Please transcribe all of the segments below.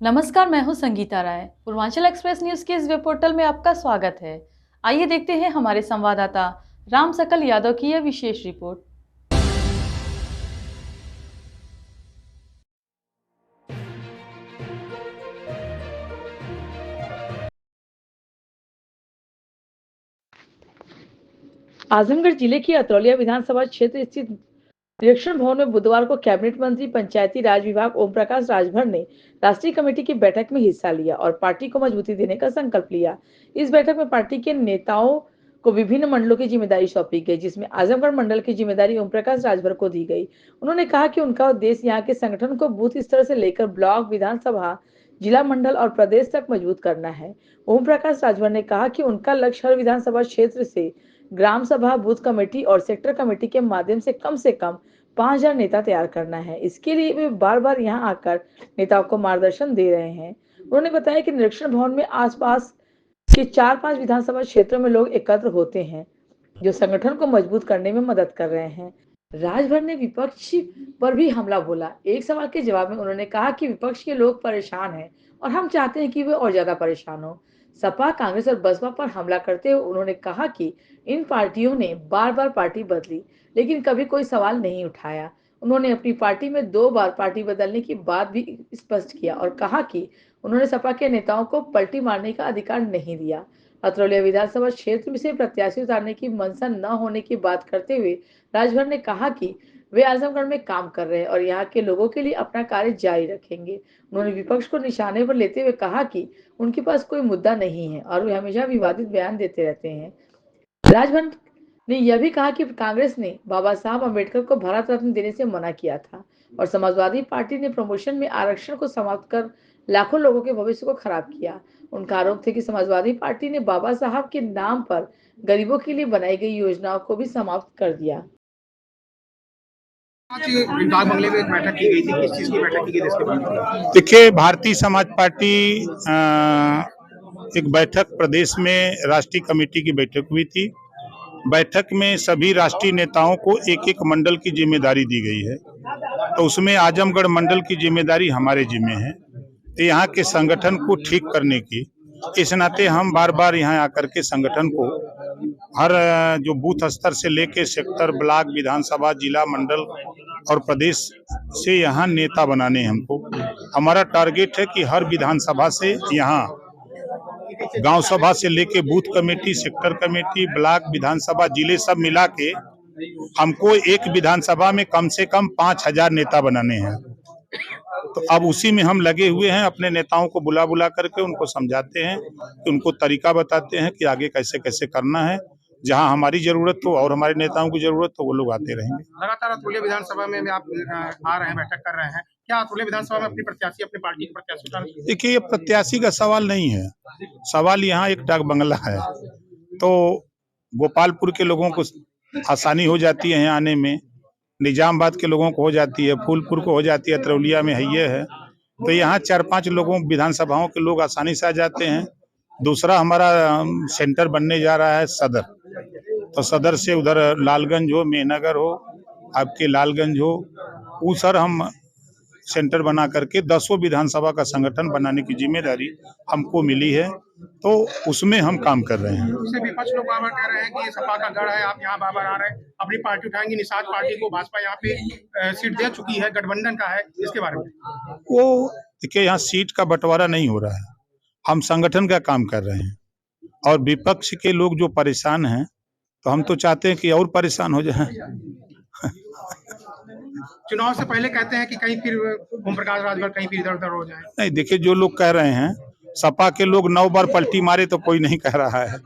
नमस्कार, मैं हूं संगीता राय। पूर्वांचल एक्सप्रेस न्यूज के इस वेब पोर्टल में आपका स्वागत है। आइए देखते हैं हमारे संवाददाता राम सकल यादव की यह विशेष रिपोर्ट। आजमगढ़ जिले की अतरौलिया विधानसभा क्षेत्र स्थित निरीक्षण भवन में बुधवार को कैबिनेट मंत्री पंचायती राज विभाग ओम प्रकाश राजभर ने राष्ट्रीय कमेटी की बैठक में हिस्सा लिया और पार्टी को मजबूती देने का संकल्प लिया। इस बैठक में पार्टी के नेताओं को विभिन्न मंडलों की जिम्मेदारी सौंपी गई, जिसमें आजमगढ़ मंडल की जिम्मेदारी ओम प्रकाश राजभर को दी गई। उन्होंने कहा कि उनका उद्देश्य यहाँ के संगठन को बूथ स्तर से लेकर ब्लॉक, विधानसभा, जिला, मंडल और प्रदेश तक मजबूत करना है। ओम प्रकाश राजभर ने कहा कि उनका लक्ष्य हर विधानसभा क्षेत्र से ग्राम सभा, बूथ कमेटी और सेक्टर कमेटी के माध्यम से कम 5,000 नेता तैयार करना है। इसके लिए वे बार बार यहाँ आकर नेताओं को मार्गदर्शन दे रहे हैं। उन्होंने बताया कि निरीक्षण भवन में आसपास के 4-5 विधानसभा क्षेत्रों में लोग एकत्र होते हैं, जो संगठन को मजबूत करने में मदद कर रहे हैं। राजभर ने विपक्ष पर भी हमला बोला। एक सवाल के जवाब में उन्होंने कहा कि विपक्ष के लोग परेशान हैं और हम चाहते हैं कि वे और ज्यादा परेशान हो। सपा, कांग्रेस और बसपा पर हमला करते हुए उन्होंने कहा कि इन पार्टियों ने बार बार पार्टी बदली, लेकिन कभी कोई सवाल नहीं उठाया। उन्होंने अपनी पार्टी में 2 बार पार्टी बदलने की बात भी स्पष्ट किया और कहा कि उन्होंने सपा के नेताओं को पलटी मारने का अधिकार नहीं दिया। अतरौलिया विधानसभा क्षेत्र से प्रत्याशी उतारने की मंशा न होने की बात करते हुए राजभर ने कहा कि वे आजमगढ़ में काम कर रहे हैं और यहाँ के लोगों के लिए अपना कार्य जारी रखेंगे। उन्होंने विपक्ष को निशाने पर लेते हुए कहा कि उनके पास कोई मुद्दा नहीं है और वे हमेशा विवादित बयान देते रहते हैं। राजभर ने यह भी कहा कि कांग्रेस ने बाबा साहब अम्बेडकर को भारत रत्न देने से मना किया था और समाजवादी पार्टी ने प्रमोशन में आरक्षण को समाप्त कर लाखों लोगों के भविष्य को खराब किया। उनका आरोप था कि समाजवादी पार्टी ने बाबा साहब के नाम पर गरीबों के लिए बनाई गई योजनाओं को भी समाप्त कर दिया। आज डाक बंगले में एक बैठक की गई थी, किस चीज की बैठक की गई थी इसके बारे में? देखिए, भारतीय समाज पार्टी एक बैठक प्रदेश में राष्ट्रीय कमेटी की बैठक हुई थी। बैठक में सभी राष्ट्रीय नेताओं को एक एक मंडल की जिम्मेदारी दी गई है, तो उसमें आजमगढ़ मंडल की जिम्मेदारी हमारे जिम्मे है। तो यहाँ के संगठन को ठीक करने की इस नाते हम बार बार यहाँ आकर के संगठन को हर जो बूथ स्तर से लेके सेक्टर, ब्लॉक, विधानसभा, जिला, मंडल और प्रदेश से यहाँ नेता बनाने हैं। हमको हमारा टारगेट है कि हर विधानसभा से यहाँ गांव सभा से लेके booth committee, sector committee, block, विधानसभा, जिले सब मिला के हमको एक विधानसभा में कम से कम 5,000 नेता बनाने हैं। तो अब उसी में हम लगे हुए हैं। अपने नेताओं को बुला बुला करके उनको समझाते हैं, कि उनको तरीका बताते हैं कि आगे कैसे कैसे करना है। जहां हमारी जरूरत हो और हमारे नेताओं की जरूरत हो, वो लोग आते रहेंगे। लगातार अतरौलिया विधानसभा में आप आ रहे हैं, बैठक कर रहे हैं। क्या अतरौलिया विधानसभा में अपनी प्रत्याशी, अपनी पार्टी के प्रत्याशी उतार? देखिए, ये प्रत्याशी का सवाल नहीं है। सवाल यहाँ एक डाक बंगला है, तो गोपालपुर के लोगों को आसानी हो जाती है यहाँ आने में, निजामबाद के लोगों को हो जाती है, फूलपुर को हो जाती है, अतरौलिया में है। तो यहाँ 4-5 लोगों विधानसभाओं के लोग आसानी से आ जाते हैं। दूसरा, हमारा सेंटर बनने जा रहा है सदर, तो सदर से उधर लालगंज हो, मेहनगर हो, आपके लालगंज हो, वो सर हम सेंटर बना करके 10 विधानसभा का संगठन बनाने की जिम्मेदारी हमको मिली है, तो उसमें हम काम कर रहे हैं। उससे विपक्ष लोग बार बार कह रहे हैं कि ये सपा का गढ़ है, आप यहाँ बार बार आ रहे हैं, अपनी पार्टी उठाएंगे। निषाद पार्टी को भाजपा यहाँ पे सीट दे चुकी है, गठबंधन का है, इसके बारे में? वो देखिए, यहाँ सीट का बंटवारा नहीं हो रहा है, हम संगठन का काम कर रहे हैं। और विपक्ष के लोग जो परेशान हैं, तो हम तो चाहते हैं कि और परेशान हो जाए। चुनाव से पहले कहते हैं कि कहीं फिर ओम प्रकाश राजभर कहीं फिर इधर उधर हो जाए। नहीं, देखिए, जो लोग कह रहे हैं, सपा के लोग 9 बार पलटी मारे तो कोई नहीं कह रहा है।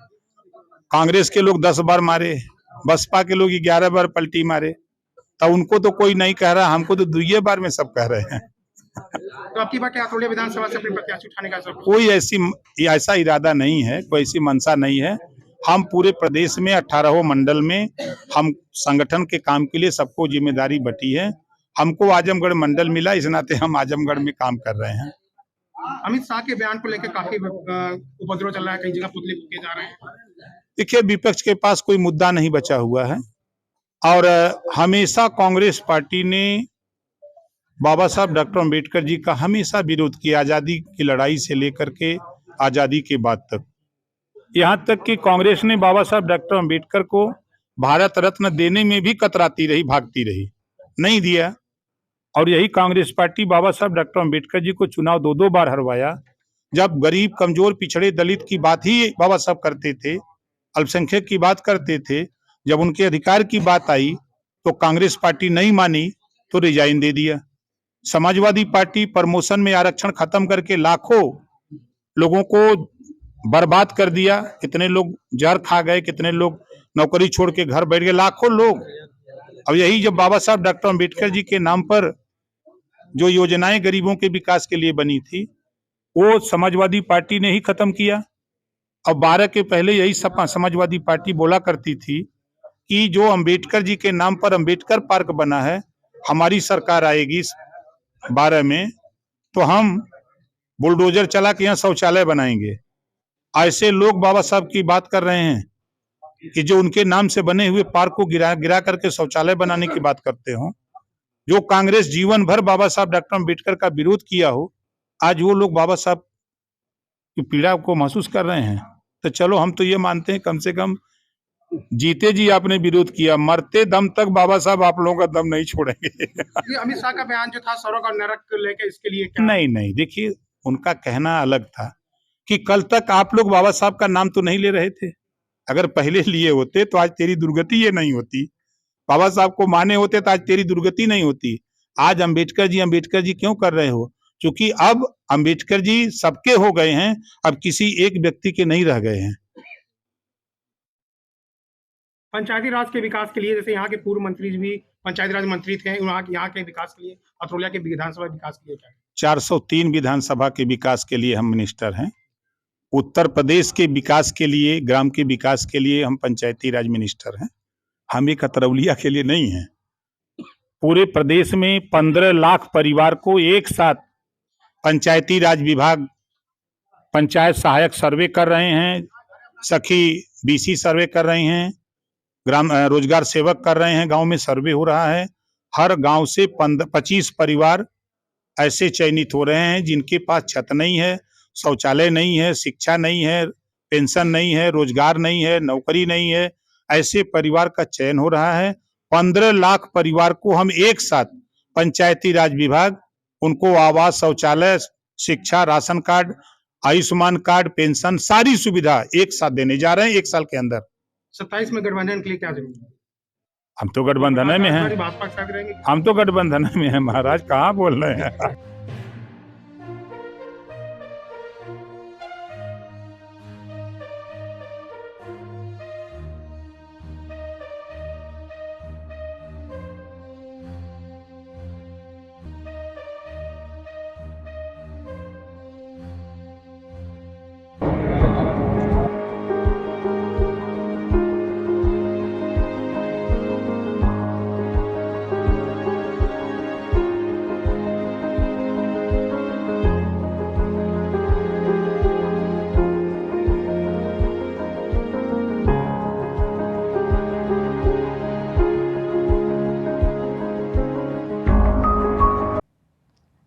कांग्रेस के लोग 10 बार मारे, बसपा के लोग 11 बार पलटी मारे, तो उनको तो कोई नहीं कह रहा, हमको तो 2 बार में सब कह रहे हैं। तो आपकी बात क्या अतरौलिया विधानसभा से अपनी प्रत्याशी उठाने का सब? कोई ऐसा इरादा नहीं है, कोई ऐसी मंशा नहीं है। हम पूरे प्रदेश में 18 मंडल में हम संगठन के काम के लिए सबको जिम्मेदारी बटी है। हमको आजमगढ़ मंडल मिला, इस नाते हम आजमगढ़ में काम कर रहे हैं। अमित शाह के बयान को लेकर काफी उपद्रव चल रहा है, कई जगह पुतले फूके जा रहे हैं। देखिए, विपक्ष के पास कोई मुद्दा नहीं बचा हुआ है और हमेशा कांग्रेस पार्टी ने बाबा साहब डॉक्टर अम्बेडकर जी का हमेशा विरोध किया, आज़ादी की लड़ाई से लेकर के आज़ादी के बाद तक। यहाँ तक कि कांग्रेस ने बाबा साहब डॉक्टर अम्बेडकर को भारत रत्न देने में भी कतराती रही, भागती रही, नहीं दिया। और यही कांग्रेस पार्टी बाबा साहब डॉक्टर अम्बेडकर जी को चुनाव 2-2 बार हरवाया। जब गरीब, कमजोर, पिछड़े, दलित की बात ही बाबा साहब करते थे, अल्पसंख्यक की बात करते थे, जब उनके अधिकार की बात आई तो कांग्रेस पार्टी नहीं मानी तो रिजाइन दे दिया। समाजवादी पार्टी प्रमोशन में आरक्षण खत्म करके लाखों लोगों को बर्बाद कर दिया। कितने लोग जहर खा गए, कितने लोग नौकरी छोड़ के घर बैठ गए, लाखों लोग। अब यही जब बाबा साहब डॉक्टर अम्बेडकर जी के नाम पर जो योजनाएं गरीबों के विकास के लिए बनी थी, वो समाजवादी पार्टी ने ही खत्म किया। अब 12 के पहले यही समाजवादी पार्टी बोला करती थी कि जो अम्बेडकर जी के नाम पर अम्बेडकर पार्क बना है, हमारी सरकार आएगी 12 में तो हम बुलडोजर चला के यहाँ शौचालय बनाएंगे। ऐसे लोग बाबा साहब की बात कर रहे हैं कि जो उनके नाम से बने हुए पार्क को गिरा करके शौचालय बनाने की बात करते हो। जो कांग्रेस जीवन भर बाबा साहब डॉक्टर अम्बेडकर का विरोध किया हो, आज वो लोग बाबा साहब की पीड़ा को महसूस कर रहे हैं। तो चलो, हम तो ये मानते हैं कम से कम जीते जी आपने विरोध किया, मरते दम तक बाबा साहब आप लोगों का दम नहीं छोड़ेंगे। ये अमित शाह का बयान जो था स्वर्ग और नरक लेके, इसके लिए क्या? नहीं, देखिए, उनका कहना अलग था कि कल तक आप लोग बाबा साहब का नाम तो नहीं ले रहे थे। अगर पहले लिए होते तो आज तेरी दुर्गति ये नहीं होती। बाबा साहब को माने होते तो आज तेरी दुर्गति नहीं होती। आज अम्बेडकर जी क्यों कर रहे हो? क्योंकि अब अम्बेडकर जी सबके हो गए हैं, अब किसी एक व्यक्ति के नहीं रह गए हैं। पंचायती राज के विकास के लिए, जैसे यहाँ के पूर्व मंत्री भी पंचायती राज मंत्री थे, यहाँ के विकास के लिए, अतरौलिया के विधानसभा विकास के लिए क्या? 403 विधानसभा के विकास के लिए हम मिनिस्टर हैं। उत्तर प्रदेश के विकास के लिए, ग्राम के विकास के लिए हम पंचायती राज मिनिस्टर हैं। हम एक अतरौलिया के लिए नहीं हैं। पूरे प्रदेश में 15 लाख परिवार को एक साथ पंचायती राज विभाग पंचायत सहायक सर्वे कर रहे हैं, सखी बीसी सर्वे कर रहे हैं, ग्राम रोजगार सेवक कर रहे हैं, गांव में सर्वे हो रहा है। हर गांव से 25 परिवार ऐसे चयनित हो रहे हैं जिनके पास छत नहीं है, शौचालय नहीं है, शिक्षा नहीं है, पेंशन नहीं है, रोजगार नहीं है, नौकरी नहीं है। ऐसे परिवार का चयन हो रहा है। 15 लाख परिवार को हम एक साथ पंचायती राज विभाग उनको आवास, शौचालय, शिक्षा, ration card, Ayushman card, pension, सारी सुविधा एक साथ देने जा रहे हैं 1 साल के अंदर। 27 में गठबंधन के लिए क्या जरूरी है? हम तो गठबंधन में हैं। भाजपा के साथ रहेंगे? हम तो गठबंधन में हैं महाराज, कहाँ बोल रहे हैं।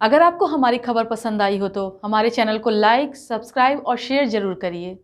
अगर आपको हमारी खबर पसंद आई हो तो हमारे चैनल को लाइक, सब्सक्राइब और शेयर जरूर करिए।